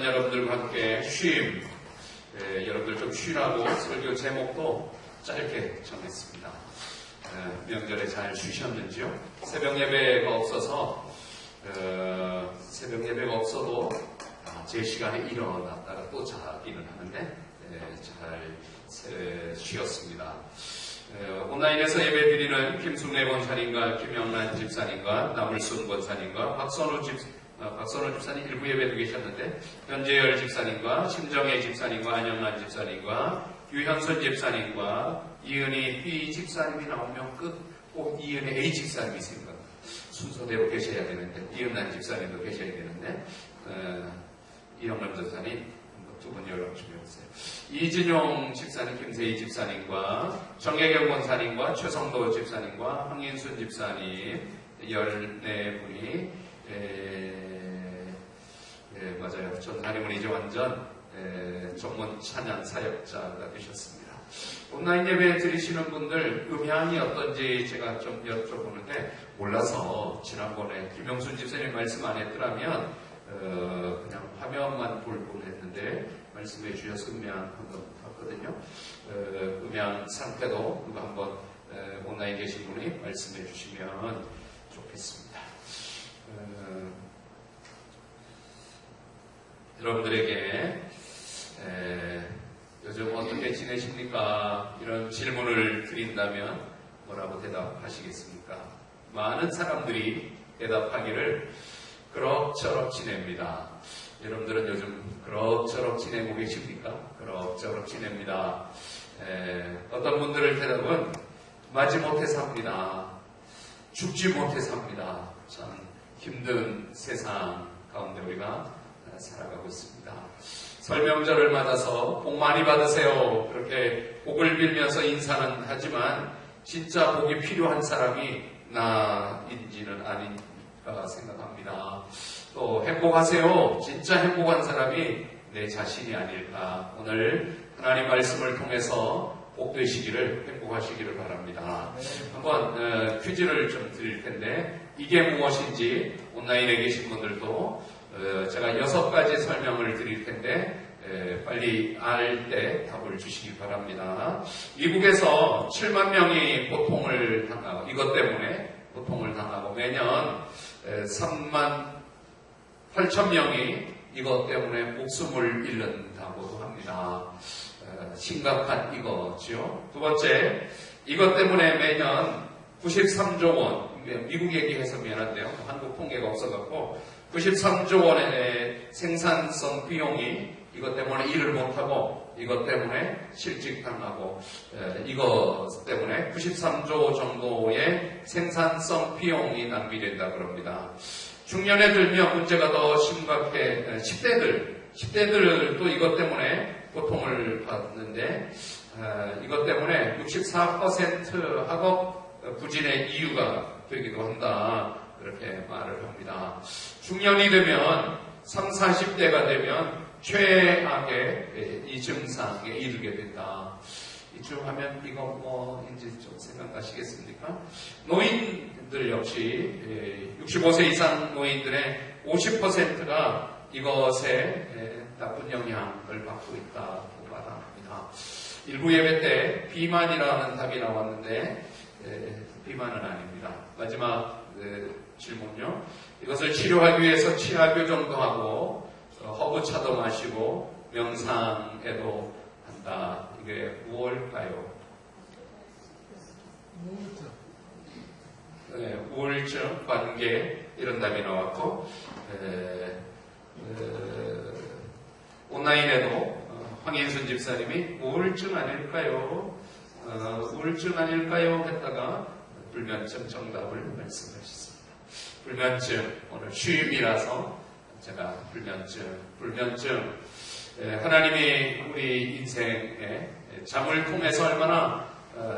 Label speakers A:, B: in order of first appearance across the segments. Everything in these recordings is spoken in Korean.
A: 여러분들과 함께 쉼, 여러분들 좀 쉬라고 설교 제목도 짧게 정했습니다. 명절에 잘 쉬셨는지요? 새벽 예배가 없어서 새벽 예배가 없어도 제 시간에 일어났다가 또 자기는 하는데 잘 쉬었습니다. 온라인에서 예배드리는 김순례 권사님과 김영란 집사님과 나물순 권사님과 박선우 집사님 일부 예배도 계셨는데 현재열 집사님과 심정혜 집사님과 안영란 집사님과 유현선 집사님과 이은희 B 집사님이 나오면 꼭 이은희 A 집사님이 있습니다. 순서대로 계셔야 되는데 이은란 집사님도 계셔야 되는데 이영란 집사님 두 분 연락 주세요. 이진용 집사님, 김세희 집사님과 정혜경 권사님과 최성도 집사님과 황인순 집사님 14분이 맞아요. 전사님은 이제 완전 전문 찬양 사역자가 되셨습니다. 온라인 예배 드리시는 분들 음향이 어떤지 제가 좀 여쭤보는데 몰라서 지난번에 김영순 집사님 말씀 안 했더라면 그냥 화면만 볼 뻔했는데 말씀해 주셔서 음향 한번 봤거든요. 음향 상태도 누가 한번 온라인 계신 분이 말씀해 주시면 좋겠습니다. 여러분들에게 요즘 어떻게 지내십니까? 이런 질문을 드린다면 뭐라고 대답하시겠습니까? 많은 사람들이 대답하기를 그럭저럭 지냅니다. 여러분들은 요즘 그럭저럭 지내고 계십니까? 그럭저럭 지냅니다. 어떤 분들의 대답은 마지못해 삽니다. 죽지 못해 삽니다. 참 힘든 세상 가운데 우리가 살아가고 있습니다. 설명절을 맞아서 복 많이 받으세요. 그렇게 복을 빌면서 인사는 하지만 진짜 복이 필요한 사람이 나인지는 아닌가 생각합니다. 또 행복하세요. 진짜 행복한 사람이 내 자신이 아닐까. 오늘 하나님 말씀을 통해서 복되시기를, 행복하시기를 바랍니다. 한번 퀴즈를 좀 드릴 텐데 이게 무엇인지 온라인에 계신 분들도 제가 6가지 설명을 드릴 텐데 빨리 알 때 답을 주시기 바랍니다. 미국에서 7만 명이 고통을 당하고 이것 때문에 고통을 당하고 매년 3만 8천 명이 이것 때문에 목숨을 잃는다고도 합니다. 심각한 이거죠. 두 번째, 이것 때문에 매년 93조 원, 미국 얘기해서 미안한데요. 한국 통계가 없어갖고 93조 원의 생산성 비용이 이것 때문에 일을 못하고 이것 때문에 실직당하고 이것 때문에 93조 정도의 생산성 비용이 낭비된다 그럽니다. 중년에 들면 문제가 더 심각해. 10대들도 이것 때문에 고통을 받는데 이것 때문에 64% 학업 부진의 이유가 되기도 한다. 그렇게 말을 합니다. 중년이 되면 30, 40대가 되면 최악의 이 증상에 이르게 된다. 이쯤 하면 이거 뭐인지 좀 생각나시겠습니까? 노인들 역시 65세 이상 노인들의 50%가 이것에 나쁜 영향을 받고 있다고 말합니다. 일부 예배 때 비만이라는 답이 나왔는데 비만은 아닙니다. 마지막 질문요. 이것을 치료하기 위해서 치아교정도 하고 허브차도 마시고 명상에도 한다. 이게 무엇일까요? 우울증, 관계 이런 답이 나왔고 온라인에도 황인순 집사님이 우울증 아닐까요? 우울증 아닐까요? 했다가 불면증 정답을 말씀하셨습니다. 불면증, 오늘 쉼이라서 제가 불면증 하나님이 우리 인생에 잠을 통해서 얼마나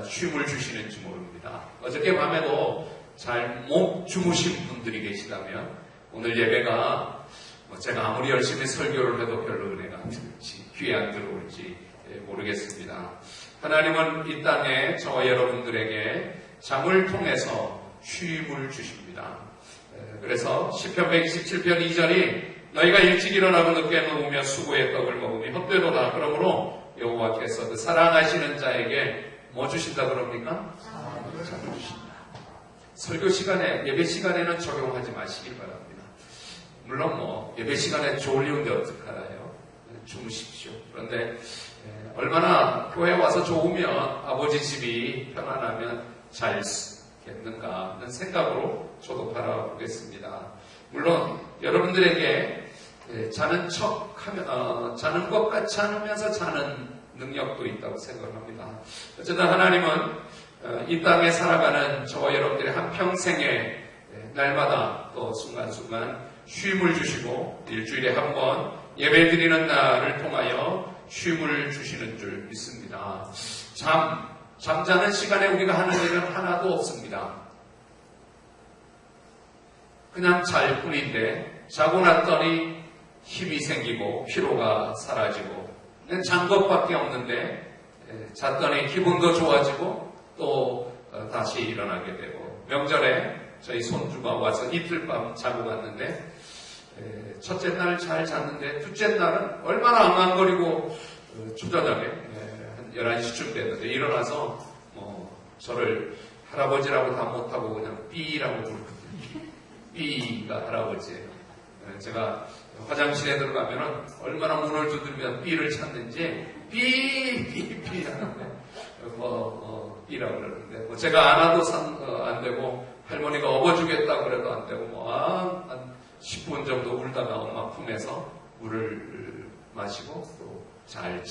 A: 쉼을 주시는지 모릅니다. 어저께 밤에도 잘 못 주무신 분들이 계시다면 오늘 예배가 제가 아무리 열심히 설교를 해도 별로 은혜가 안 들을지 귀에 안 들어올지 모르겠습니다. 하나님은 이 땅에 저와 여러분들에게 잠을 통해서 쉼을 주십니다. 그래서 시편 127편 2절이 너희가 일찍 일어나고 늦게 누우며 수고의 떡을 먹으니 헛되도다. 그러므로 여호와께서 그 사랑하시는 자에게 뭐 주신다 그럽니까? 잠을 주신다. 설교 시간에, 예배 시간에는 적용하지 마시길 바랍니다. 물론 예배 시간에 졸리운데 어떡하나요? 주무십시오. 그런데 얼마나 교회 와서 좋으면 아버지 집이 편안하면 잘 겠는가 하는 생각으로 저도 바라보겠습니다. 물론 여러분들에게 자는 자는 것 같이 않으면서 자는 능력도 있다고 생각합니다. 어쨌든 하나님은 이 땅에 살아가는 저와 여러분들의 한평생에 날마다 또 순간순간 쉼을 주시고 일주일에 한 번 예배드리는 날을 통하여 쉼을 주시는 줄 믿습니다. 잠자는 시간에 우리가 하는 일은 하나도 없습니다. 그냥 잘 뿐인데 자고 났더니 힘이 생기고 피로가 사라지고 그냥 잔 것밖에 없는데 잤더니 기분도 좋아지고 또 다시 일어나게 되고 명절에 저희 손주가 와서 이틀 밤 자고 갔는데 첫째 날 잘 잤는데 둘째 날은 얼마나 앙앙거리고 초저녁에 한 11시쯤 됐는데 일어나서 저를 할아버지라고 다 못하고 그냥 삐라고 부르거든요. 삐가 할아버지예요. 제가 화장실에 들어가면은 얼마나 문을 두드리면 삐를 찾는지 삐 하는데 삐라고 그러는데 제가 안아도 안 되고 할머니가 업어주겠다고 그래도 안 되고 한 10분 정도 울다가 엄마 품에서 물을 마시고 또 잘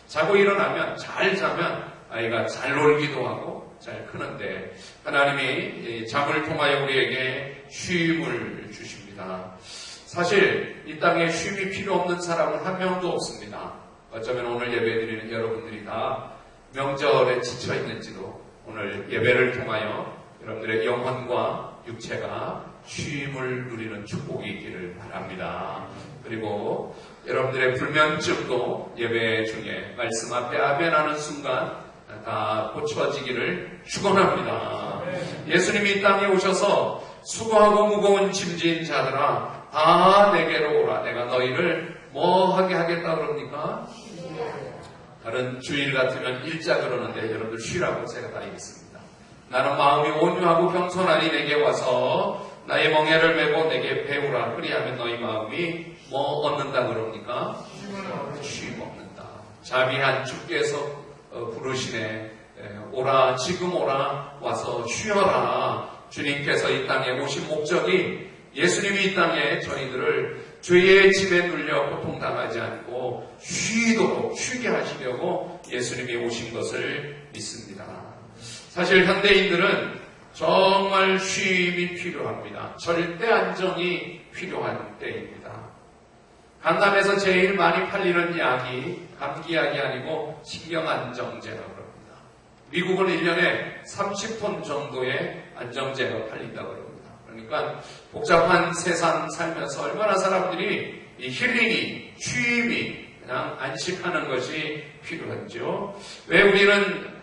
A: 자고 일어나면 잘 자면 아이가 잘 놀기도 하고 잘 크는데 하나님이 잠을 통하여 우리에게 쉼을 주십니다. 사실 이 땅에 쉼이 필요 없는 사람은 한 명도 없습니다. 어쩌면 오늘 예배드리는 여러분들이 다 명절에 지쳐 있는지도 오늘 예배를 통하여 여러분들의 영혼과 육체가 쉼을 누리는 축복이 있기를 바랍니다. 그리고 여러분들의 불면증도 예배 중에 말씀 앞에 아멘하는 순간 다 고쳐지기를 축원합니다. 예수님이 이 땅에 오셔서 수고하고 무거운 짐진 자들아 다 내게로 오라. 내가 너희를 뭐 하게 하겠다 그럽니까? 다른 주일 같으면 일자 그러는데 여러분들 쉬라고 제가 다 읽습니다. 나는 마음이 온유하고 겸손하니 내게 와서 나의 멍에를 메고 내게 배우라. 그리하면 너희 마음이 뭐 얻는다 그럽니까? 쉼 얻는다. 자비한 주께서 부르시네. 오라 지금 오라 와서 쉬어라. 주님께서 이 땅에 오신 목적이 예수님이 이 땅에 저희들을 죄의 짐에 눌려 고통당하지 않고 쉬도록 쉬게 하시려고 예수님이 오신 것을 믿습니다. 사실 현대인들은 정말 쉼이 필요합니다. 절대 안정이 필요한 때입니다. 강남에서 제일 많이 팔리는 약이 감기약이 아니고 신경안정제라고 합니다. 미국은 1년에 30톤 정도의 안정제가 팔린다고 합니다. 그러니까 복잡한 세상 살면서 얼마나 사람들이 이 힐링이, 쉼이, 그냥 안식하는 것이 필요하죠. 왜 우리는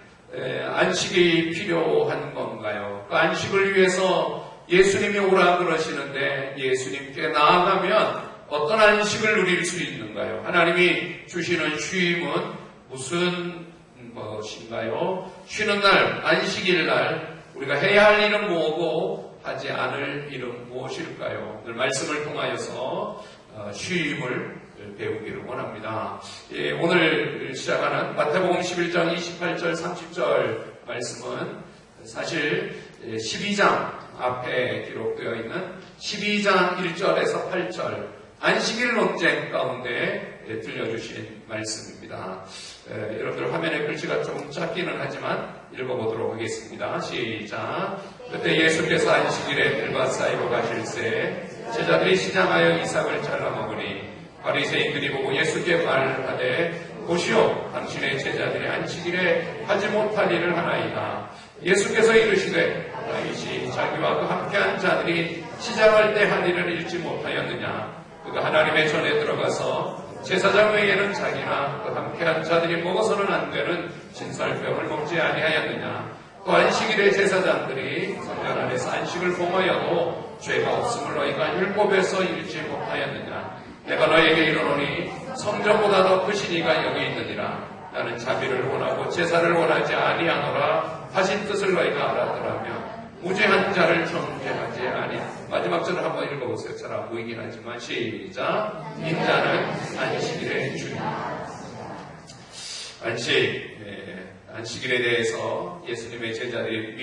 A: 안식이 필요한 건가요? 그 안식을 위해서 예수님이 오라 그러시는데 예수님께 나아가면 어떤 안식을 누릴 수 있는가요? 하나님이 주시는 쉼은 무슨 것인가요? 쉬는 날, 안식일 날 우리가 해야 할 일은 뭐고 하지 않을 일은 무엇일까요? 오늘 말씀을 통하여서 쉼을 배우기를 원합니다. 오늘 시작하는 마태복음 11장 28절 30절 말씀은 사실 12장 앞에 기록되어 있는 12장 1절에서 8절 안식일 논쟁 가운데 들려주신 말씀입니다. 여러분들 화면에 글씨가 조금 작기는 하지만 읽어보도록 하겠습니다. 시작. 그때 예수께서 안식일에 들과 쌓이고 가실새 제자들이 시장하여 이삭을 잘라 먹으니 바리새인들이 보고 예수께 말하되 보시오 당신의 제자들이 안식일에 하지 못할 일을 하나이다. 예수께서 이르시되 다윗이 자기와 그 함께한 자들이 시장할 때 한 일을 잃지 못하였느냐. 그가 하나님의 전에 들어가서 제사장 외에는 자기나 그 함께한 자들이 먹어서는 안 되는 진설병을 먹지 아니하였느냐. 또 안식일의 제사장들이 성전 안에서 안식을 범하여도 죄가 없음을 너희가 율법에서 읽지 못하였느냐. 내가 너에게 이르노니 성전보다 더 크신 이가 여기 있느니라. 나는 자비를 원하고 제사를 원하지 아니하노라 하신 뜻을 너희가 알았더라며 무죄한 자를 정죄하지 아니하. 마지막 절을 한번 읽어보세요. 잘 안 보이긴 하지만 시작. 인자는 안식일의 주님. 안식일에 대해서 예수님의 제자들이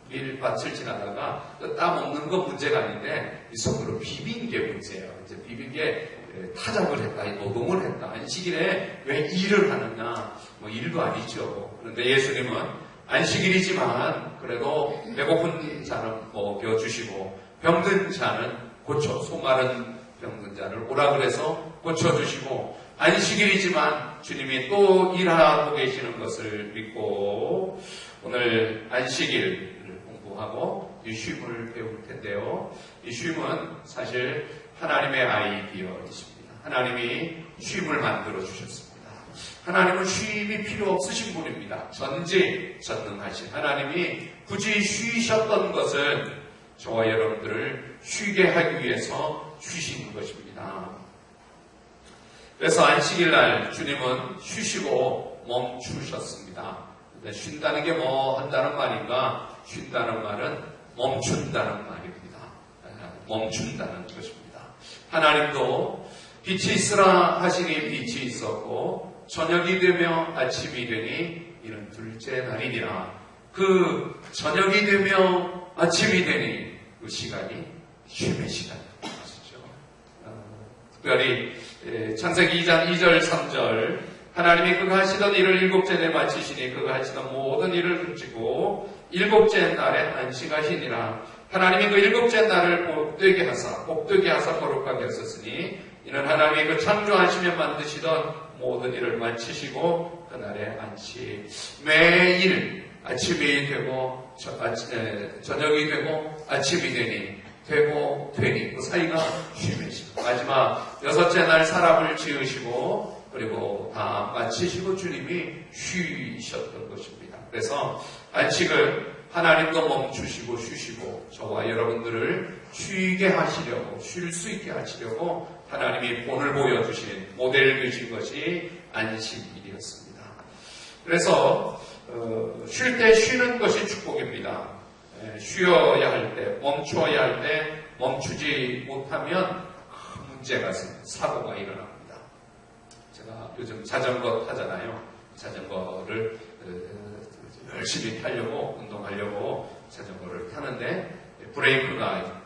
A: 밀밭을 지나다가 땀 없는 건 문제가 아닌데 이 손으로 비빈 게 문제예요. 이제 비빈 게 타작을 했다, 노동을 했다. 안식일에 왜 일을 하느냐? 뭐 일도 아니죠. 그런데 예수님은 안식일이지만 그래도 배고픈 자는 먹여주시고 병든 자는 소마른 병든 자를 오라 그래서 고쳐주시고 안식일이지만 주님이 또 일하고 계시는 것을 믿고 오늘 안식일을 공부하고 이 쉼을 배울 텐데요. 이 쉼은 사실 하나님의 아이디어이십니다. 하나님이 쉼을 만들어 주셨습니다. 하나님은 쉼이 필요 없으신 분입니다. 전지전능하신 하나님이 굳이 쉬셨던 것은 저와 여러분들을 쉬게 하기 위해서 쉬신 것입니다. 그래서 안식일날 주님은 쉬시고 멈추셨습니다. 쉰다는 게 뭐 한다는 말인가? 쉰다는 말은 멈춘다는 말입니다. 멈춘다는 것입니다. 하나님도 빛이 있으라 하시니 빛이 있었고 저녁이 되며 아침이 되니 이는 둘째 날이니라. 그 저녁이 되며 아침이 되니 그 시간이 쉼의 시간이죠. 특별히 창세기 2장 2절 3절 하나님이 그가 하시던 일을 일곱째 날에 마치시니 그가 하시던 모든 일을 그치고 일곱째 날에 안식하시니라. 하나님이 그 일곱째 날을 복되게 하사 거룩하게 하셨으니 이는 하나님이 그 창조하시며 만드시던 모든 일을 마치시고 그날에 안식. 매일 아침이 되고 저녁이 되고 아침이 되니 그 사이가 쉼의 시간. 마지막 여섯째 날 사람을 지으시고 그리고 다 마치시고 주님이 쉬셨던 것입니다. 그래서 안식을 하나님도 멈추시고 쉬시고 저와 여러분들을 쉬게 하시려고 쉴 수 있게 하시려고 하나님이 본을 보여주신 모델을 주신 것이 안식일이었습니다. 그래서 쉴 때 쉬는 것이 축복입니다. 쉬어야 할 때, 멈춰야 할 때 멈추지 못하면 큰 문제가 생겨요. 사고가 일어납니다. 제가 요즘 자전거 타잖아요. 자전거를 열심히 타려고 운동하려고 자전거를 타는데 브레이크가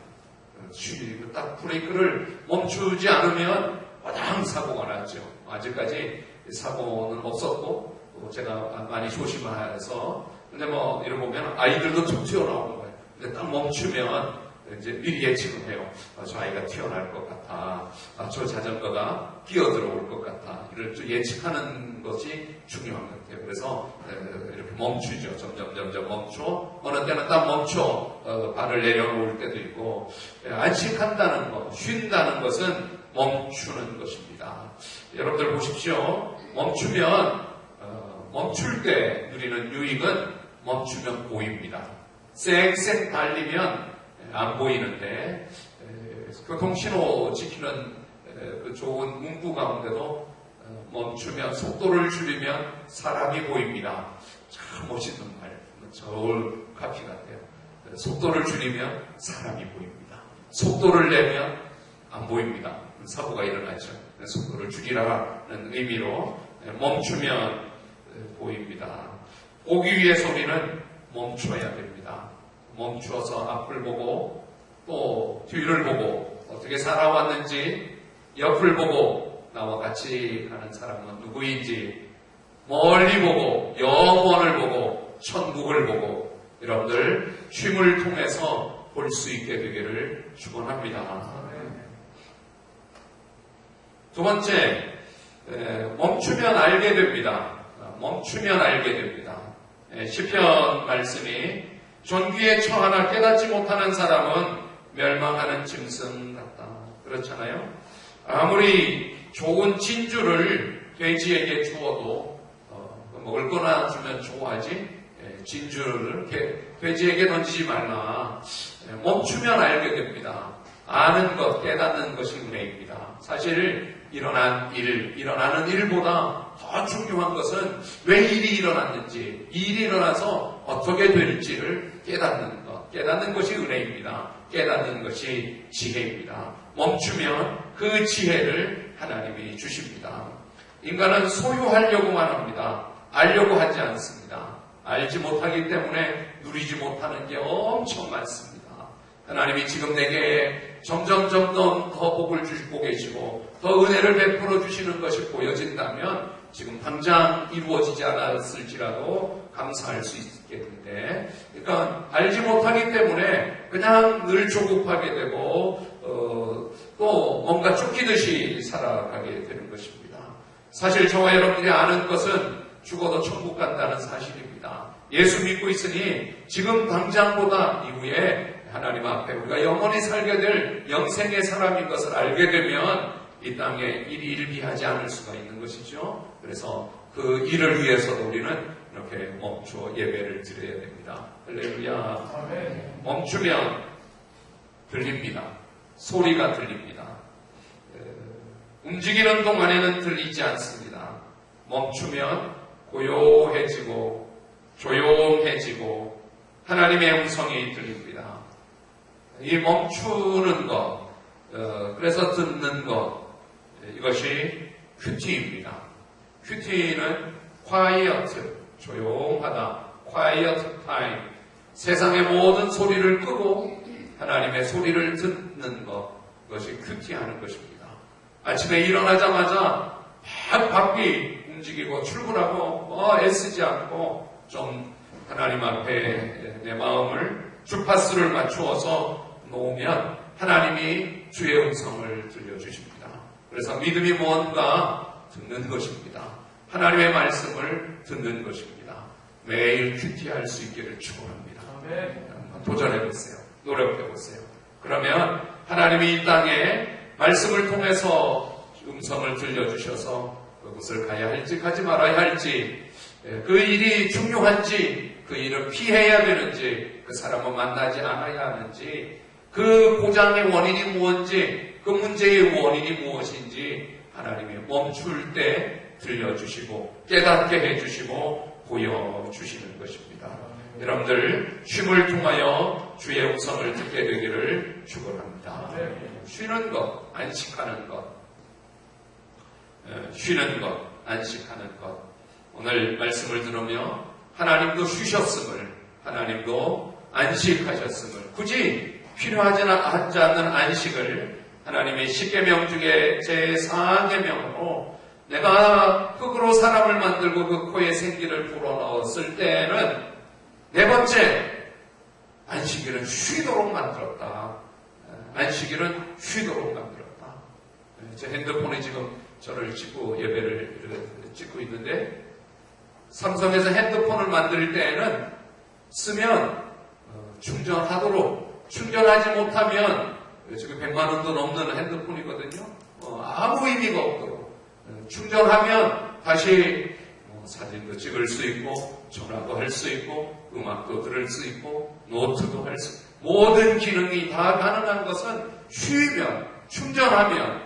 A: 딱 브레이크를 멈추지 않으면 와당 사고가 났죠. 아직까지 사고는 없었고 제가 많이 조심해서 근데 뭐 이러 보면 아이들도 좀 튀어나오는 거예요. 근데 딱 멈추면 이제 미리 예측을 해요. 저 아이가 튀어나올 것 같아. 저 자전거가 끼어들어올 것 같아. 이를 좀 예측하는 것이 중요한 것 같아요. 그래서 이렇게 멈추죠. 점점 멈춰. 어느 때는 딱 멈춰 발을 내려놓을 때도 있고 안식한다는 것, 쉰다는 것은 멈추는 것입니다. 여러분들 보십시오. 멈출 때 누리는 유익은 멈추면 보입니다. 쌩쌩 달리면 안 보이는데 교통신호 지키는 그 좋은 문구 가운데도 멈추면 속도를 줄이면 사람이 보입니다. 참 멋있는 말, 저울 카피 같아요. 속도를 줄이면 사람이 보입니다. 속도를 내면 안 보입니다. 사고가 일어나죠. 속도를 줄이라는 의미로 멈추면 보입니다. 오기 위해서 우리는 멈춰야 됩니다. 멈추어서 앞을 보고 또 뒤를 보고 어떻게 살아왔는지 옆을 보고 나와 같이 가는 사람은 누구인지 멀리 보고 영원을 보고 천국을 보고 여러분들 쉼을 통해서 볼 수 있게 되기를 축원합니다. 두 번째, 멈추면 알게 됩니다. 멈추면 알게 됩니다. 시편 말씀이 존귀에 처하나 깨닫지 못하는 사람은 멸망하는 짐승 같다. 그렇잖아요. 아무리 좋은 진주를 돼지에게 주어도 먹을 거나 주면 좋아하지 진주를 돼지에게 던지지 말라. 멈추면 알게 됩니다. 아는 것, 깨닫는 것이 은혜입니다. 사실 일어나는 일보다 더 중요한 것은 왜 일이 일어났는지, 일이 일어나서 어떻게 될지를 깨닫는 것이 은혜입니다. 깨닫는 것이 지혜입니다. 멈추면 그 지혜를 하나님이 주십니다. 인간은 소유하려고만 합니다. 알려고 하지 않습니다. 알지 못하기 때문에 누리지 못하는 게 엄청 많습니다. 하나님이 지금 내게 점점 더 복을 주시고 계시고 더 은혜를 베풀어 주시는 것이 보여진다면 지금 당장 이루어지지 않았을지라도 감사할 수 있겠는데, 그러니까 알지 못하기 때문에 그냥 늘 조급하게 되고 또 뭔가 쫓기듯이 살아가게 되는 것입니다. 사실 저와 여러분들이 아는 것은 죽어도 천국 간다는 사실입니다. 예수 믿고 있으니 지금 당장보다 이후에 하나님 앞에 우리가 영원히 살게 될 영생의 사람인 것을 알게 되면 이 땅에 일이 일비하지 않을 수가 있는 것이죠. 그래서 그 일을 위해서도 우리는 이렇게 멈춰 예배를 드려야 됩니다. 할렐루야. 멈추면 들립니다. 소리가 들립니다. 움직이는 동안에는 들리지 않습니다. 멈추면 고요해지고 조용해지고 하나님의 음성이 들립니다. 이 멈추는 것, 그래서 듣는 것, 이것이 큐티입니다. 큐티는 quiet, 조용하다, quiet time, 세상의 모든 소리를 끄고 하나님의 소리를 듣는 것, 그것이 큐티하는 것입니다. 아침에 일어나자마자 막 바퀴 움직이고 출근하고 애쓰지 않고 좀 하나님 앞에 내 마음을 주파수를 맞추어서 놓으면 하나님이 주의 음성을 들려주십니다. 그래서 믿음이 뭔가 듣는 것입니다. 하나님의 말씀을 듣는 것입니다. 매일 큐티할 수 있기를 축원합니다. 한번 도전해보세요. 노력해보세요. 그러면 하나님이 이 땅에 말씀을 통해서 음성을 들려주셔서 그곳을 가야 할지 가지 말아야 할지, 그 일이 중요한지 그 일을 피해야 되는지, 그 사람을 만나지 않아야 하는지, 그 고장의 원인이 무엇인지, 그 문제의 원인이 무엇인지 하나님이 멈출 때 들려주시고 깨닫게 해주시고 보여주시는 것입니다. 여러분들 쉼을 통하여 주의 음성을 듣게 되기를 축원합니다. 쉬는 것, 안식하는 것, 쉬는 것, 안식하는 것. 오늘 말씀을 들으며 하나님도 쉬셨음을, 하나님도 안식하셨음을, 굳이 필요하지 않는 안식을 하나님의 10계명 중에 제4계명으로 내가 흙으로 사람을 만들고 그 코에 생기를 불어넣었을 때는 네 번째, 안식일은 쉬도록 만들었다. 안식일은 쉬도록 만들었다. 제 핸드폰에 지금 저를 찍고 예배를 찍고 있는데, 삼성에서 핸드폰을 만들 때에는 쓰면 충전하도록, 충전하지 못하면 지금 100만 원도 넘는 핸드폰이거든요. 아무 의미가 없도록, 충전하면 다시 사진도 찍을 수 있고 전화도 할 수 있고 음악도 들을 수 있고 노트도 할 수 있고 모든 기능이 다 가능한 것은 쉬면, 충전하면,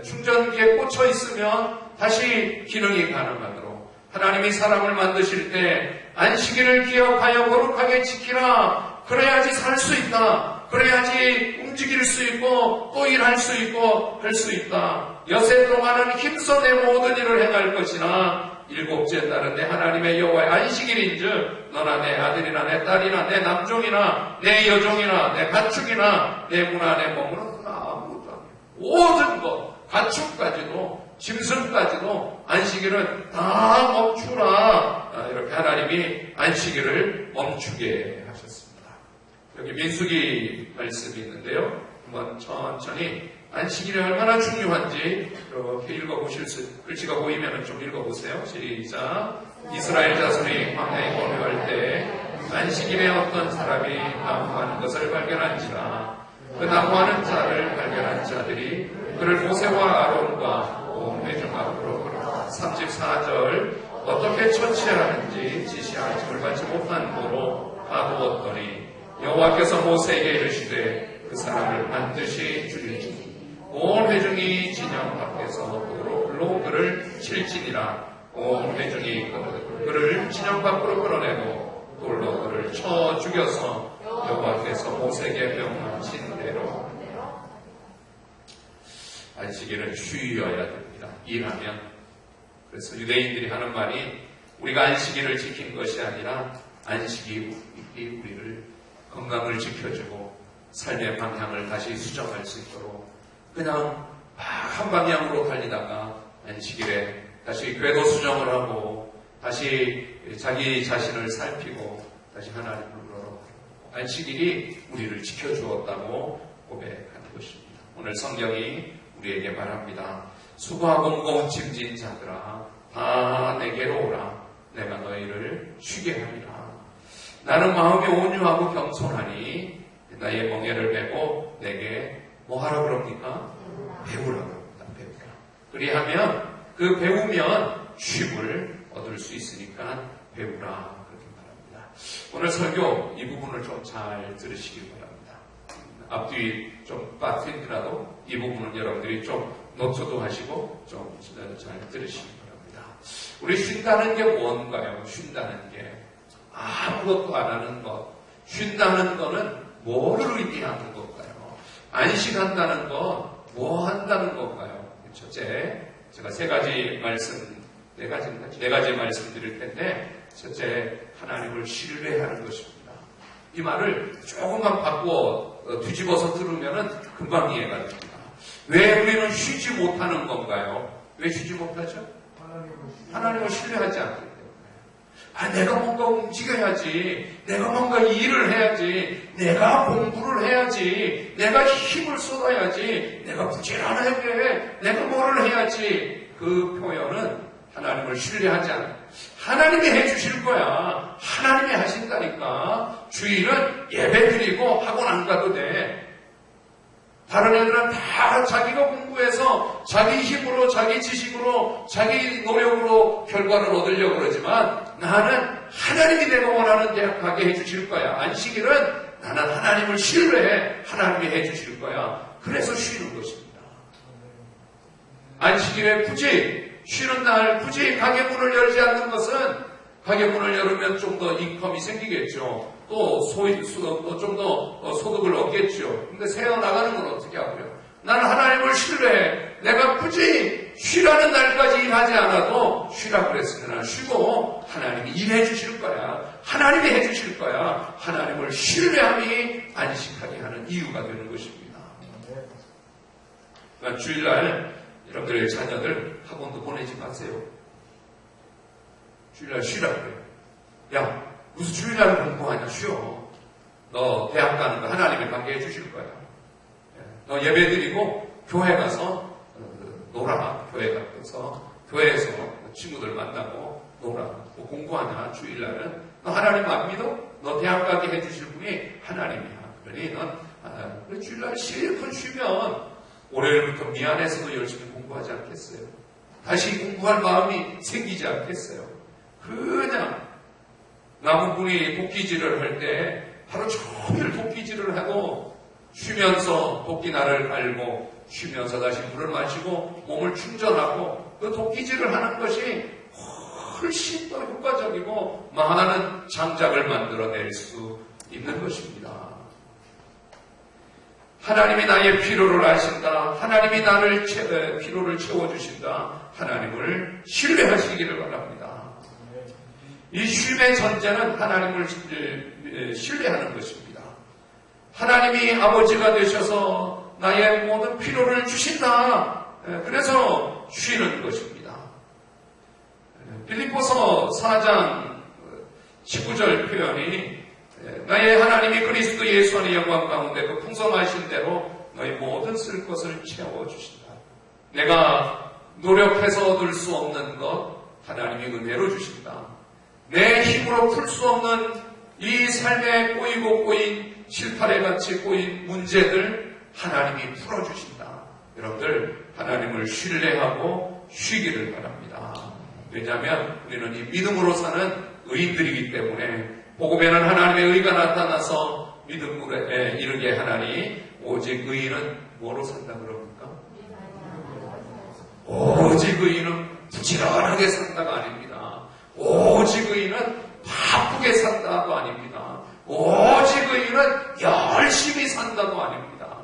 A: 충전기에 꽂혀 있으면 다시 기능이 가능하도록 하나님이 사람을 만드실 때 안식일을 기억하여 거룩하게 지키라. 그래야지 살 수 있다. 그래야지 움직일 수 있고 또 일할 수 있고 할 수 있다. 여세 동안은 힘써 내 모든 일을 행할 것이나 일곱째 날은 내 하나님의 여호와의 안식일인즉 너나 내 아들이나 내 딸이나 내 남종이나 내 여종이나 내 가축이나 내 문화 내 몸으로 아무것도 안 해. 모든 것, 가축까지도 짐승까지도 안식일은 다 멈추라. 이렇게 하나님이 안식일을 멈추게 하셨습니다. 여기 민수기 말씀이 있는데요. 한번 천천히 안식일이 얼마나 중요한지 이렇게 읽어보실 수, 글씨가 보이면 좀 읽어보세요. 시작. 이스라엘 자손이 광야에 거류할 때 안식일에 어떤 사람이 나무하는 것을 발견한지라. 그 나무하는 자를 발견한 자들이 그를 모세와 아론과 온 회중 앞으로 34절 어떻게 처치하는지 지시하심을 받지 못한 도로 가두었더니 여호와께서 모세에게 이르시되 그 사람을 반드시 죽일지니 온 회중이 진영 밖에서 돌로 그를 칠지니라. 온 회중이 그를 진영 밖으로 끌어내고 돌로 그를 쳐 죽여서 여호와께서 모세에게 명하신 대로 안식일은 쉬어야 됩니다. 일하면. 그래서 유대인들이 하는 말이 우리가 안식일을 지킨 것이 아니라 안식이 우리를 건강을 지켜주고 삶의 방향을 다시 수정할 수 있도록 그냥 한 방향으로 달리다가 안식일에 다시 궤도 수정을 하고 다시 자기 자신을 살피고 다시 하나님을 불러러 안식일이 우리를 지켜주었다고 고백하는 것입니다. 오늘 성경이 우리에게 말합니다. 수고하고 무거운 짐진 자들아 다 내게로 오라. 내가 너희를 쉬게 하리라. 나는 마음이 온유하고 겸손하니 나의 멍에를 메고 내게 뭐하라 그럽니까? 배우라 그럽니다. 배우라. 그리하면 그 배우면 쉼을 얻을 수 있으니까 배우라 그렇게 말합니다. 오늘 설교 이 부분을 좀 잘 들으시기 바랍니다. 앞뒤 좀 빠뜨리더라도 이 부분은 여러분들이 좀 노트도 하시고 좀 잘 들으시기 바랍니다. 우리 쉰다는 게 뭔가요? 쉰다는 게 아무것도 안 하는 것. 쉰다는 거는 뭐를 의미하는 걸까요? 안식한다는 건 뭐 한다는 걸까요? 첫째, 제가 네 가지 말씀드릴 텐데, 첫째, 하나님을 신뢰하는 것입니다. 이 말을 조금만 바꾸어 뒤집어서 들으면 금방 이해가 됩니다. 왜 우리는 쉬지 못하는 건가요? 왜 쉬지 못하죠? 하나님을 신뢰하지 않기 때문에. 내가 뭔가 움직여야지, 내가 뭔가 일을 해야지, 내가 공부를 해야지, 내가 힘을 쏟아야지, 내가 부지런하게, 내가 뭐를 해야지. 그 표현은 하나님을 신뢰하지 않아요. 하나님이 해주실 거야. 하나님이 하신다니까. 주일은 예배 드리고 학원 안 가도 돼. 다른 애들은 다 자기가 공부해서 자기 힘으로, 자기 지식으로, 자기 노력으로 결과를 얻으려고 그러지만 나는 하나님이 내가 원하는 대학 가게 해주실 거야. 안식일은 나는 하나님을 신뢰해. 하나님이 해주실 거야. 그래서 쉬는 것입니다. 안식일에 굳이 쉬는 날 굳이 가게 문을 열지 않는 것은 가게 문을 열으면 좀 더 인컴이 생기겠죠. 또 좀 더 소득을 얻겠죠. 근데 새어 나가는 건 어떻게 하고요? 나는 하나님을 신뢰해. 내가 굳이 쉬라는 날까지 일하지 않아도 쉬라 그랬으면 쉬고 하나님이 일해 주실 거야. 하나님이 해 주실 거야. 하나님을 신뢰함이 안식하게 하는 이유가 되는 것입니다. 그러니까 주일날 여러분들의 자녀들 학원도 보내지 마세요. 주일날 쉬라 그래요. 야, 무슨 주일날 공부하냐? 쉬어. 너 대학 가는 거 하나님이 가게 해주실 거야. 너 예배 드리고 교회 가서 놀아. 교회 가서 교회에서 친구들 만나고 놀아. 뭐 공부하냐? 주일날은 너 하나님 안 믿어? 너 대학 가게 해주실 분이 하나님이야. 그러니 넌 주일날 실컷 쉬면 월요일부터 미안해서도 열심히 공부하지 않겠어요? 다시 공부할 마음이 생기지 않겠어요? 그냥 남은 분이 도끼질을 할 때 하루 종일 도끼질을 하고 쉬면서 도끼날을 갈고 쉬면서 다시 물을 마시고 몸을 충전하고 그 도끼질을 하는 것이 훨씬 더 효과적이고 많은 장작을 만들어낼 수 있는 것입니다. 하나님이 나의 필요를 아신다. 하나님이 나를 필요를 채워주신다. 하나님을 신뢰하시기를 바랍니다. 이 쉼의 전제는 하나님을 신뢰하는 것입니다. 하나님이 아버지가 되셔서 나의 모든 필요를 주신다. 그래서 쉬는 것입니다. 빌립보서 4장 19절 표현이 나의 하나님이 그리스도 예수 안의 영광 가운데 그 풍성하신 대로 너희 모든 쓸 것을 채워주신다. 내가 노력해서 얻을 수 없는 것 하나님이 은혜로 주신다. 내 힘으로 풀 수 없는 이 삶에 꼬이고 꼬인 실타래 같이 꼬인 문제들 하나님이 풀어주신다. 여러분들 하나님을 신뢰하고 쉬기를 바랍니다. 왜냐하면 우리는 이 믿음으로 사는 의인들이기 때문에 복음에는 하나님의 의가 나타나서 믿음에 이르게 하나니 오직 의인은 뭐로 산다 그럽니까? 오직 의인은 부지런하게 산다가 아닙니다. 오직 의인은 바쁘게 산다도 아닙니다. 오직 의인은 열심히 산다도 아닙니다.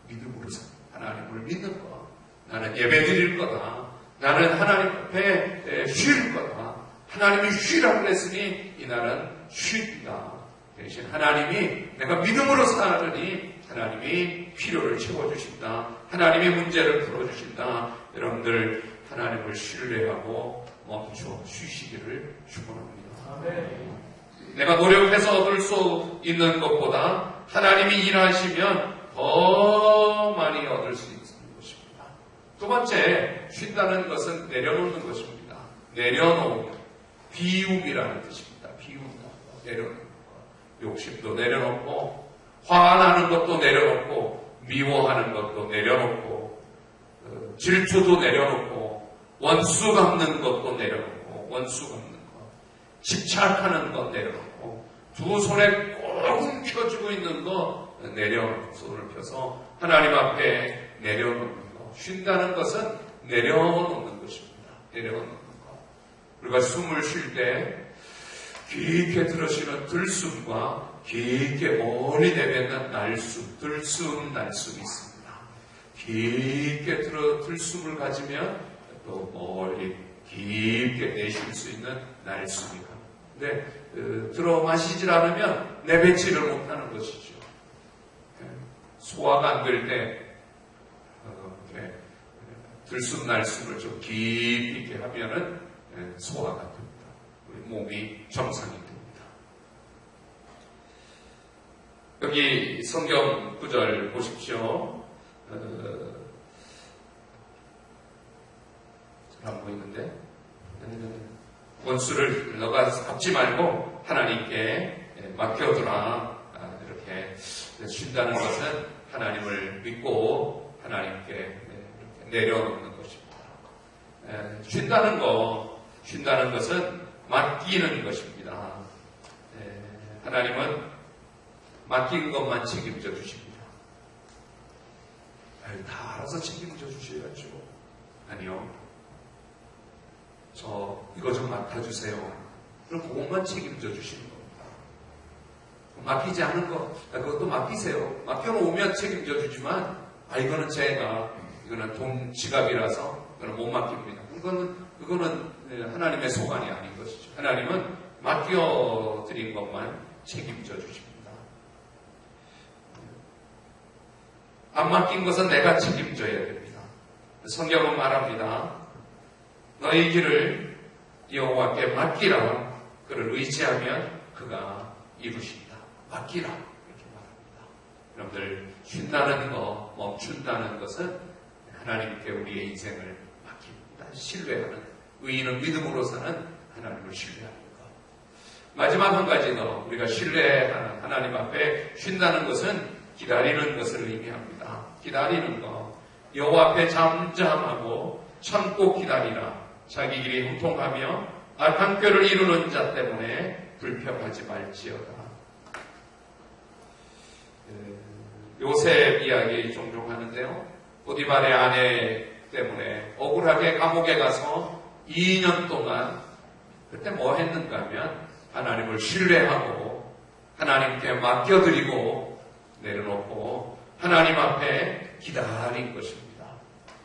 A: 믿음으로 산다. 하나님을 믿는 것. 나는 예배 드릴 거다. 나는 하나님 앞에 쉴 거다. 하나님이 쉬라고 그랬으니 이날은 쉰다. 대신 하나님이 내가 믿음으로 살으니 하나님이 필요를 채워주신다. 하나님이 문제를 풀어주신다. 여러분들 하나님을 신뢰하고 멈춰 쉬시기를 축원합니다. 내가 노력해서 얻을 수 있는 것보다 하나님이 일하시면 더 많이 얻을 수 있는 것입니다. 두 번째, 쉰다는 것은 내려놓는 것입니다. 내려놓는 비움이라는 뜻입니다. 비움다. 내려놓는 것. 욕심도 내려놓고 화나는 것도 내려놓고 미워하는 것도 내려놓고 질투도 내려놓고 원수 갚는 것도 내려놓고 원수 갚는 것 집착하는 것 내려놓고 두 손에 꼭 움켜쥐고 있는 거 내려놓고 손을 펴서 하나님 앞에 내려놓는 것. 쉰다는 것은 내려놓는 것입니다. 내려놓는 것. 우리가 숨을 쉴 때 깊게 들으시는 들숨과 깊게 멀리 내뱉는 날숨, 들숨, 날숨이 있습니다. 깊게 들숨을 가지면 또 멀리 깊게 내쉴 수 있는 날숨이 갑니다. 근데 들어 마시질 않으면 내뱉지를 못하는 것이죠. 소화가 안 될 때 들숨, 날숨을 좀 깊이 있게 하면은 소화가 됩니다. 우리 몸이 정상이 됩니다. 여기 성경 구절 보십시오. 잘 안 보이는데 원수를 너가 갚지 말고 하나님께 맡겨두라. 이렇게 쉰다는 것은 하나님을 믿고 하나님께 이렇게 내려놓는 것입니다. 쉰다는 것은 맡기는 것입니다. 하나님은 맡긴 것만 책임져 주십니다. 다 알아서 책임져 주셔야죠. 아니요. 저 이거 좀 맡아주세요. 그럼 그것만 책임져 주시는 겁니다. 맡기지 않은 거, 그것도 맡기세요. 맡겨놓으면 책임져 주지만, 이거는 이거는 돈 지갑이라서 이거는 못 맡깁니다. 그거는 하나님의 소관이 아닌 것이죠. 하나님은 맡겨드린 것만 책임져 주십니다. 안 맡긴 것은 내가 책임져야 됩니다. 성경은 말합니다. 너희 길을 여호와께 맡기라. 그를 의지하면 그가 이루신다. 맡기라. 이렇게 말합니다. 여러분들 쉰다는 것, 멈춘다는 것은 하나님께 우리의 인생을 맡깁니다. 신뢰하는, 의인은 믿음으로 사는 하나님을 신뢰하는 것. 마지막 한 가지 더, 우리가 신뢰하는 하나님 앞에 쉰다는 것은 기다리는 것을 의미합니다. 기다리는 것. 여호와 앞에 잠잠하고 참고 기다리라. 자기 길이 형통하며 악한 꾀를 이루는 자 때문에 불평하지 말지어다. 요셉 이야기 종종 하는데요. 보디발의 아내 때문에 억울하게 감옥에 가서 2년 동안 그때 뭐 했는가 하면 하나님을 신뢰하고 하나님께 맡겨드리고 내려놓고 하나님 앞에 기다린 것입니다.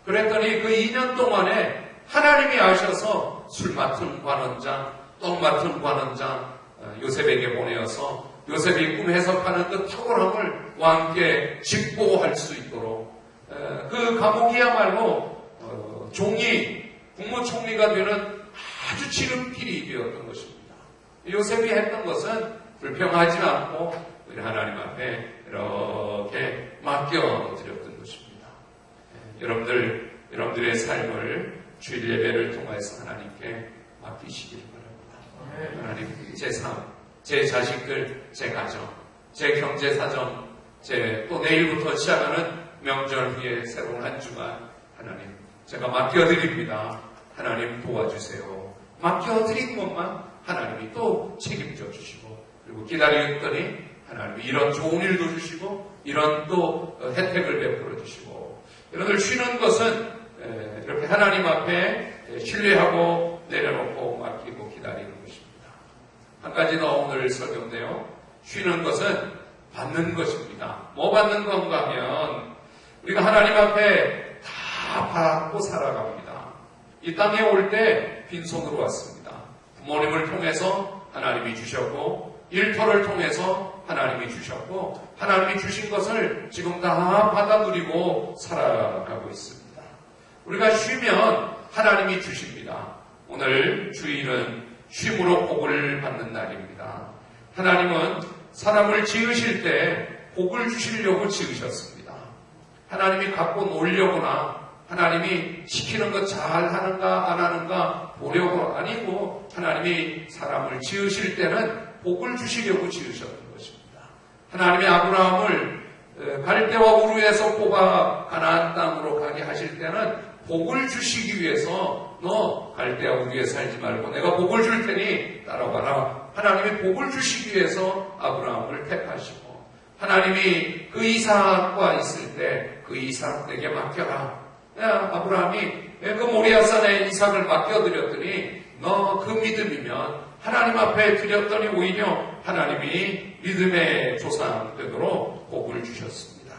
A: 그랬더니 그 2년 동안에 하나님이 아셔서 술 맡은 관원장, 떡 맡은 관원장 요셉에게 보내어서 요셉이 꿈 해석하는 그 탁월함을 왕께 직보할 수 있도록 그 감옥이야말로 국무총리가 되는 아주 지름길이 되었던 것입니다. 요셉이 했던 것은 불평하지 않고 우리 하나님 앞에 이렇게 맡겨드렸던 것입니다. 여러분들의 삶을 주일 예배를 통해서 하나님께 맡기시길 바랍니다. 하나님, 제 삶, 제 자식들, 제 가정, 제 경제 사정, 또 내일부터 시작하는 명절 후에 새로운 한 주간 하나님, 제가 맡겨드립니다. 하나님 도와주세요. 맡겨드린 것만 하나님이 또 책임져 주시고, 그리고 기다렸더니 하나님이 이런 좋은 일도 주시고 이런 또 혜택을 베풀어 주시고, 여러분들 쉬는 것은 이렇게 하나님 앞에 신뢰하고 내려놓고 맡기고 기다리는 것입니다. 한 가지 더 오늘 설교인데요. 쉬는 것은 받는 것입니다. 뭐 받는 건가 하면 우리가 하나님 앞에 다 받고 살아갑니다. 이 땅에 올 때 빈손으로 왔습니다. 부모님을 통해서 하나님이 주셨고, 일터를 통해서 하나님이 주셨고, 하나님이 주신 것을 지금 다 받아 누리고 살아가고 있습니다. 우리가 쉬면 하나님이 주십니다. 오늘 주일은 쉼으로 복을 받는 날입니다. 하나님은 사람을 지으실 때 복을 주시려고 지으셨습니다. 하나님이 갖고 놀려거나 하나님이 시키는 것 잘 하는가 안 하는가 보려고 아니고, 하나님이 사람을 지으실 때는 복을 주시려고 지으셨던 것입니다. 하나님이 아브라함을 갈대와 우르에서 뽑아 가나안 땅으로 가게 하실 때는 복을 주시기 위해서 너 갈대와 우르에 살지 말고 내가 복을 줄 테니 따라와라. 하나님이 복을 주시기 위해서 아브라함을 택하시고, 하나님이 그 이삭과 있을 때 그 이삭 내게 맡겨라. 아브라함이 그 모리아산에 이삭을 맡겨드렸더니 너 그 믿음이면 하나님 앞에 드렸더니 오히려 하나님이 믿음의 조상 되도록 복을 주셨습니다.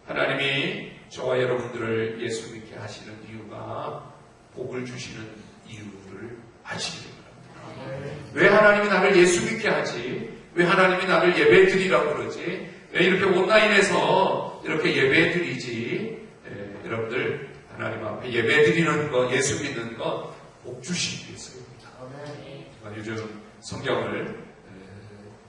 A: 하나님이 저와 여러분들을 예수 믿게 하시는 이유가 복을 주시는 이유를 아시기 바랍니다. 왜 하나님이 나를 예수 믿게 하지? 왜 하나님이 나를 예배 드리라고 그러지? 왜 이렇게 온라인에서 이렇게 예배 드리지? 여러분들 하나님 앞에 예배 드리는 것, 예수 믿는 것 복 주시기 위해서입니다. 요즘 성경을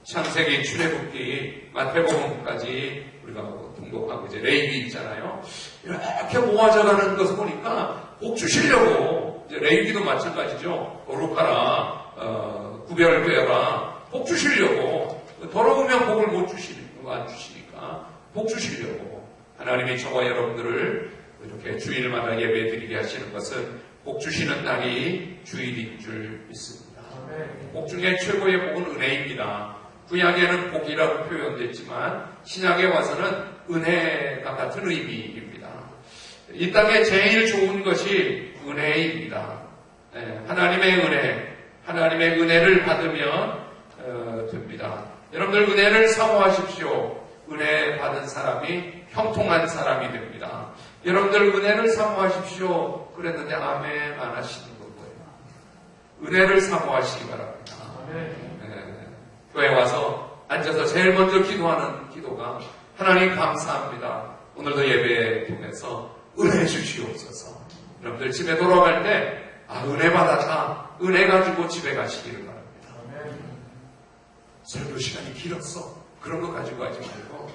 A: 창세기, 출애굽기, 마태복음까지 우리가 등록하고 이제 레위기 있잖아요. 이렇게 모아져가는 것을 보니까 복 주시려고, 이제 레위기도 마찬가지죠. 거룩하라, 구별되어라, 복 주시려고. 더러우면 복을 못 주시니까, 안 주시니까 복 주시려고 하나님이 저와 여러분들을 이렇게 주일마다 예배 드리게 하시는 것은 복 주시는 날이 주일인 줄 믿습니다. 복 중에 최고의 복은 은혜입니다. 구약에는 복이라고 표현됐지만 신약에 와서는 은혜가 같은 의미입니다. 이 땅에 제일 좋은 것이 은혜입니다. 하나님의 은혜, 하나님의 은혜를 받으면 됩니다. 여러분들 은혜를 사모하십시오. 은혜 받은 사람이 형통한 사람이 됩니다. 여러분들 은혜를 사모하십시오. 그랬는데 아멘 안 하시는 거예요. 은혜를 사모하시기 바랍니다. 교회 와서 앉아서 제일 먼저 기도하는 기도가 하나님 감사합니다. 오늘도 예배 통해서 은혜 주시옵소서. 여러분들 집에 돌아갈 때 은혜 받아자, 은혜 가지고 집에 가시기를 바랍니다. 설교 시간이 길었어. 그런 거 가지고 가지 말고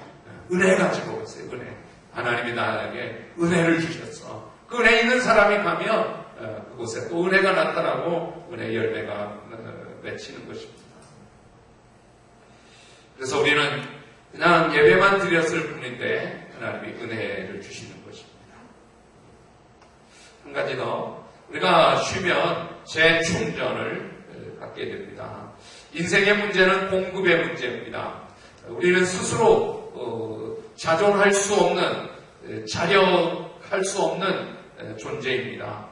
A: 은혜 가지고 오세요. 은혜. 하나님이 나에게 은혜를 주셨어. 그 은혜 있는 사람이 가면 그곳에 또 은혜가 나타나고 은혜 열매가 맺히는 것입니다. 그래서 우리는 그냥 예배만 드렸을 뿐인데 하나님이 은혜를 주시는 것입니다. 한 가지 더, 우리가 쉬면 재충전을 갖게 됩니다. 인생의 문제는 공급의 문제입니다. 우리는 스스로 자존할 수 없는, 자력할 수 없는 존재입니다.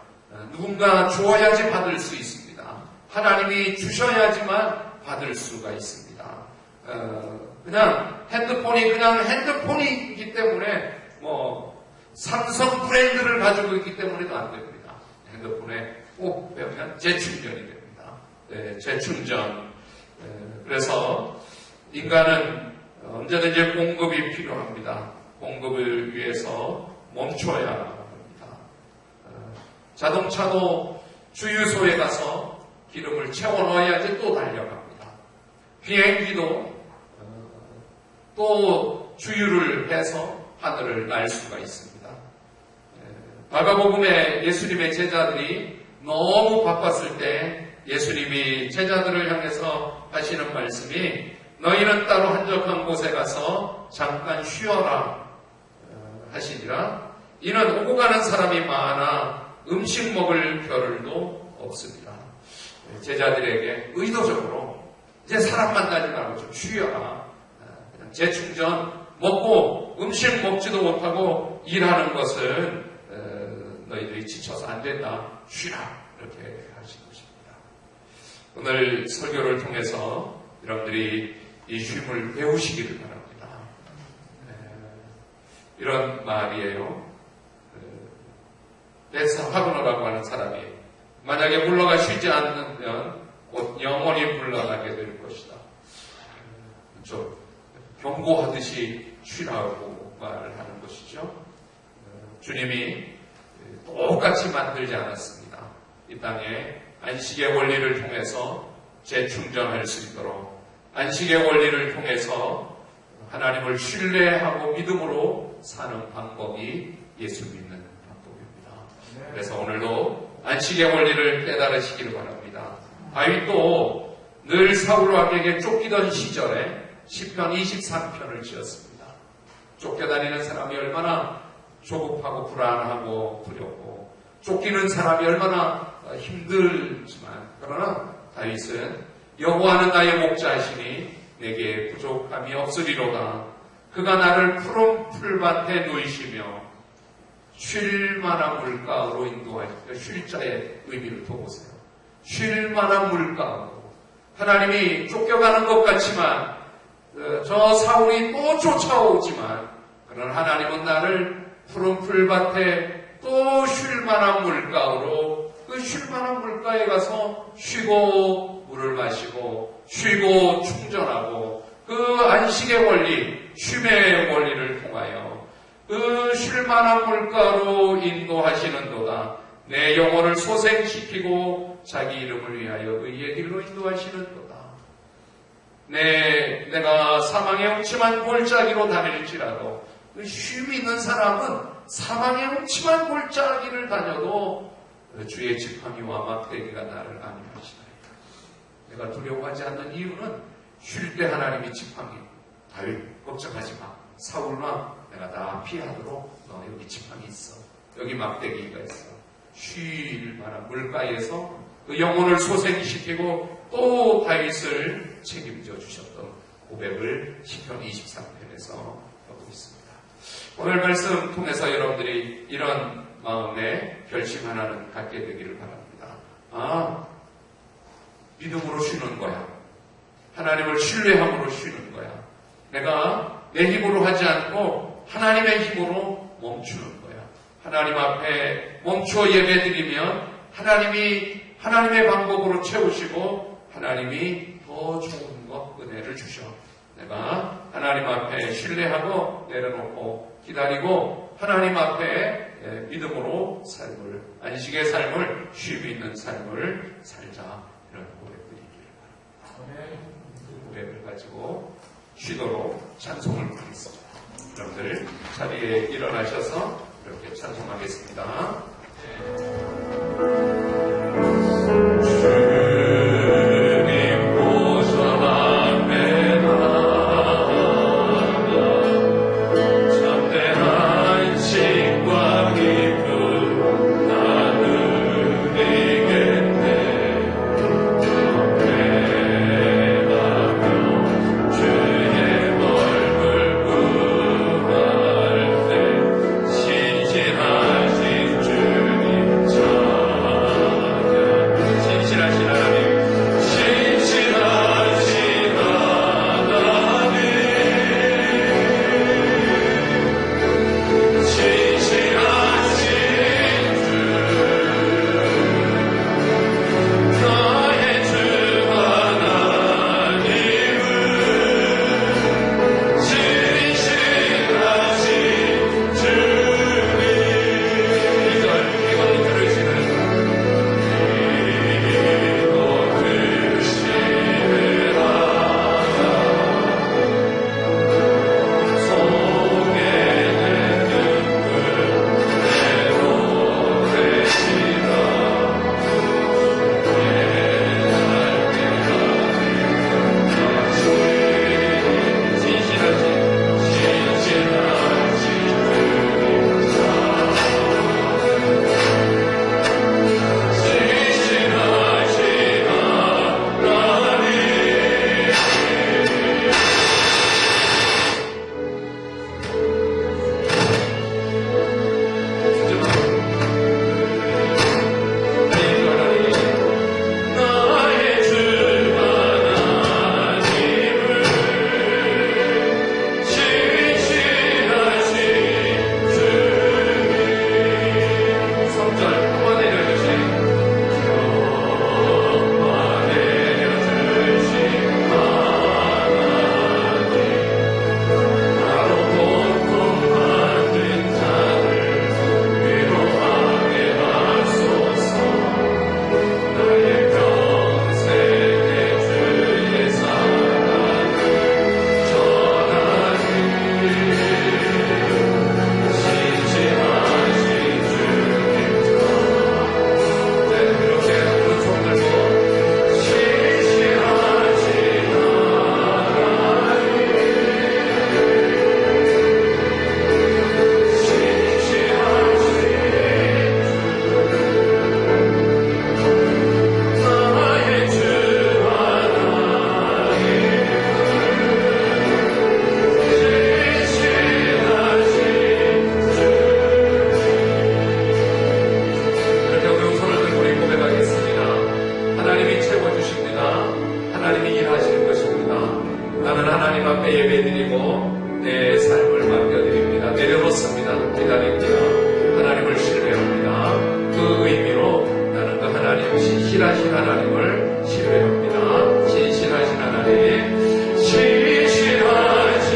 A: 누군가 주어야지 받을 수 있습니다. 하나님이 주셔야지만 받을 수가 있습니다. 그냥 핸드폰이기 때문에 삼성 브랜드를 가지고 있기 때문에도 안 됩니다. 핸드폰에 꼭 배우면 재충전이 됩니다. 재충전. 그래서 인간은 언제든지 공급이 필요합니다. 공급을 위해서 멈춰야 합니다. 자동차도 주유소에 가서 기름을 채워 넣어야지 또 달려갑니다. 비행기도 또 주유를 해서 하늘을 날 수가 있습니다. 마가복음에 예수님의 제자들이 너무 바빴을 때 예수님이 제자들을 향해서 하시는 말씀이 너희는 따로 한적한 곳에 가서 잠깐 쉬어라 하시니라. 이는 오고 가는 사람이 많아 음식 먹을 겨를도 없습니다. 제자들에게 의도적으로 이제 사람 만나지 말고 좀 쉬어라. 그냥 재충전, 먹고 음식 먹지도 못하고 일하는 것은 너희들이 지쳐서 안 된다. 쉬라. 이렇게 하신 것입니다. 오늘 설교를 통해서 여러분들이 이 쉼을 배우시기를 바랍니다. 이런 말이에요. 베스하그너라고 하는 사람이 만약에 물러가 쉬지 않으면 곧 영원히 물러가게 될 것이다. 좀 경고하듯이 쉬라고 말을 하는 것이죠. 주님이 똑같이 만들지 않았습니다. 이 땅에 안식의 원리를 통해서 재충전할 수 있도록 안식의 원리를 통해서 하나님을 신뢰하고 믿음으로 사는 방법이 예수 믿는 방법입니다. 그래서 오늘도 안식의 원리를 깨달으시기를 바랍니다. 다윗도 늘 사울 왕에게 쫓기던 시절에 시편 23편을 지었습니다. 쫓겨다니는 사람이 얼마나 조급하고 불안하고 두렵고 쫓기는 사람이 얼마나 힘들지만 그러나 다윗은 여호와는 나의 목자시니 내게 부족함이 없으리로다. 그가 나를 푸른 풀밭에 누이시며 쉴 만한 물가로 인도하시며 쉴자의 의미를 둬보세요. 쉴 만한 물가로 하나님이 쫓겨가는 것 같지만 저 사울이 또 쫓아오지만 그러나 하나님은 나를 푸른 풀밭에 또 쉴 만한 물가로 그 쉴 만한 물가에 가서 쉬고 물을 마시고 쉬고 충전하고 그 안식의 원리, 쉼의 원리를 통하여 그 쉴 만한 물가로 인도하시는도다. 내 영혼을 소생시키고 자기 이름을 위하여 의의 길로 인도하시는도다. 내가 사망의 음침한 골짜기로 다닐지라도 그 쉼이 있는 사람은 사망의 음침한 골짜기를 다녀도 주의 지팡이와 막대기가 나를 안위하시나이다. 내가 두려워하지 않는 이유는 쉴 때 하나님이 지팡이, 다윗 걱정하지 마. 사울아 내가 다 피하도록 너 여기 지팡이 있어. 여기 막대기가 있어. 쉴 만한 물가에서 그 영혼을 소생시키고 또 다윗을 책임져 주셨던 고백을 시편 23편에서 하고 있습니다. 오늘 말씀 통해서 여러분들이 이런 마음의 결심 하나는 갖게 되기를 바랍니다. 믿음으로 쉬는 거야. 하나님을 신뢰함으로 쉬는 거야. 내가 내 힘으로 하지 않고 하나님의 힘으로 멈추는 거야. 하나님 앞에 멈춰 예배드리면 하나님이 하나님의 방법으로 채우시고 하나님이 더 좋은 것 은혜를 주셔. 내가 하나님 앞에 신뢰하고 내려놓고 기다리고 하나님 앞에 믿음으로 삶을, 안식의 삶을, 쉼이 있는 삶을 살자. 이런 고백드리기를 바랍니다. 그 고백을 가지고 쉬도록 찬송을 부르겠습니다. 여러분들 자리에 일어나셔서 이렇게 찬송하겠습니다.
B: 신실하신 주님 참
A: 하나님 앞에 예배드리고 내 삶을 맡겨드립니다. 내려놓습니다. 기다립니다. 하나님을 신뢰합니다. 그 의미로 나는 그 하나님, 신실하신 하나님을 신뢰합니다. 신실하신 하나님, 신실하신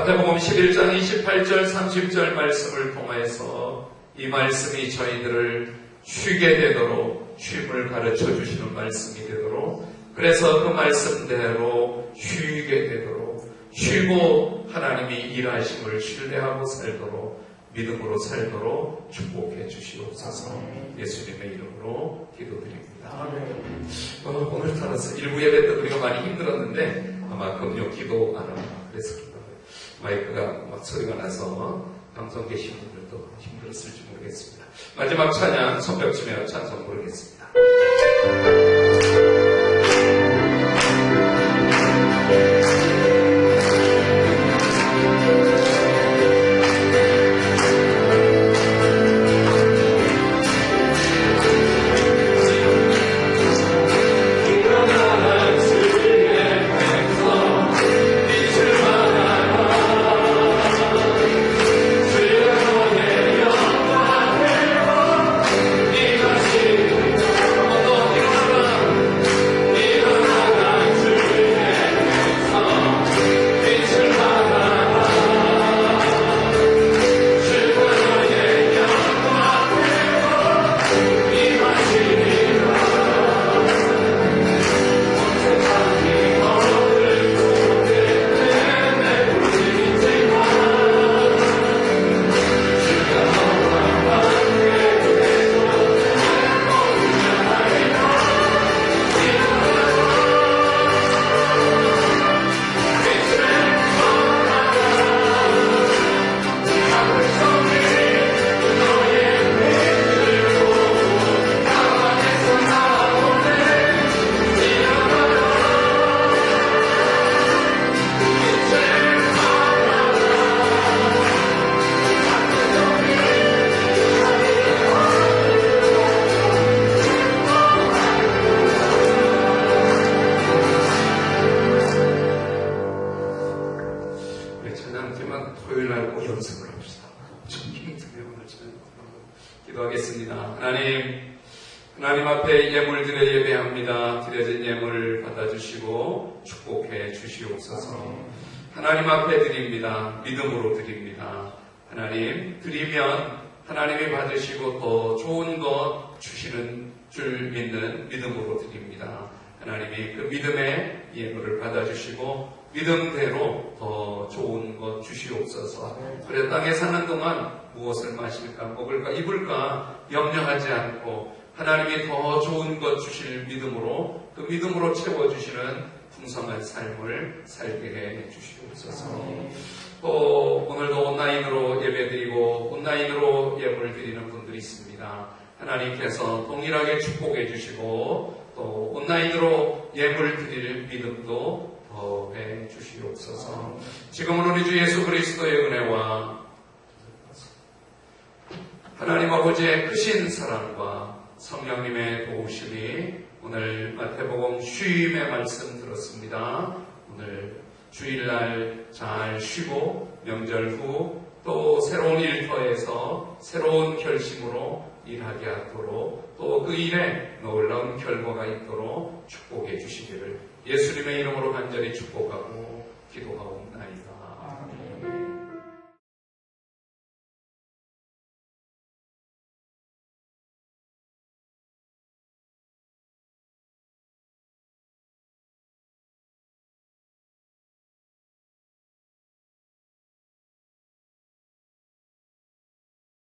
B: 마태복음 11장 28절 30절 말씀을 통하여서 이 말씀이 저희들을 쉬게 되도록 쉼을 가르쳐 주시는 말씀이 되도록 그래서 그 말씀대로 쉬게 되도록 쉬고 하나님이 일하심을 신뢰하고 살도록 믿음으로 살도록 축복해 주시옵소서. 예수님의 이름으로 기도드립니다. 오늘 따라서 일부 예배 때 우리가 많이 힘들었는데 아마 금요 기도 안 하고 그래서 마이크가 막 소리가 나서 방송 계신 분들도 힘들었을지 모르겠습니다. 마지막 찬양 손뼉치며 찬송 부르겠습니다.
A: 오 하나님 앞에 예물 드려 예배합니다. 드려진 예물을 받아주시고 축복해 주시옵소서. 하나님 앞에 드립니다. 믿음으로 드립니다. 하나님 드리면 하나님이 받으시고 더 좋은 것 주시는 줄 믿는 믿음으로 드립니다. 하나님이 그 믿음의 예물을 받아주시고 믿음대로 더 좋은 것 주시옵소서. 그래 땅에 사는 동안 무엇을 마실까 먹을까 입을까 염려하지 않고 하나님이 더 좋은 것 주실 믿음으로 그 믿음으로 채워주시는 풍성한 삶을 살게 해 주시옵소서. 또 오늘도 온라인으로 예배드리고 온라인으로 예물을 드리는 분들이 있습니다. 하나님께서 동일하게 축복해 주시고 또 온라인으로 예물 드릴 믿음도 더해 주시옵소서. 지금은 우리 주 예수 그리스도의 은혜와 하나님 아버지의 크신 사랑과 성령님의 도우심이 오늘 마태복음 쉼의 말씀 들었습니다. 오늘 주일날 잘 쉬고 명절 후 또 새로운 일터에서 새로운 결심으로 일하게 하도록 또 그 일에 놀라운 결과가 있도록 축복해 주시기를 예수님의 이름으로 간절히 축복하고 기도하옵나이다.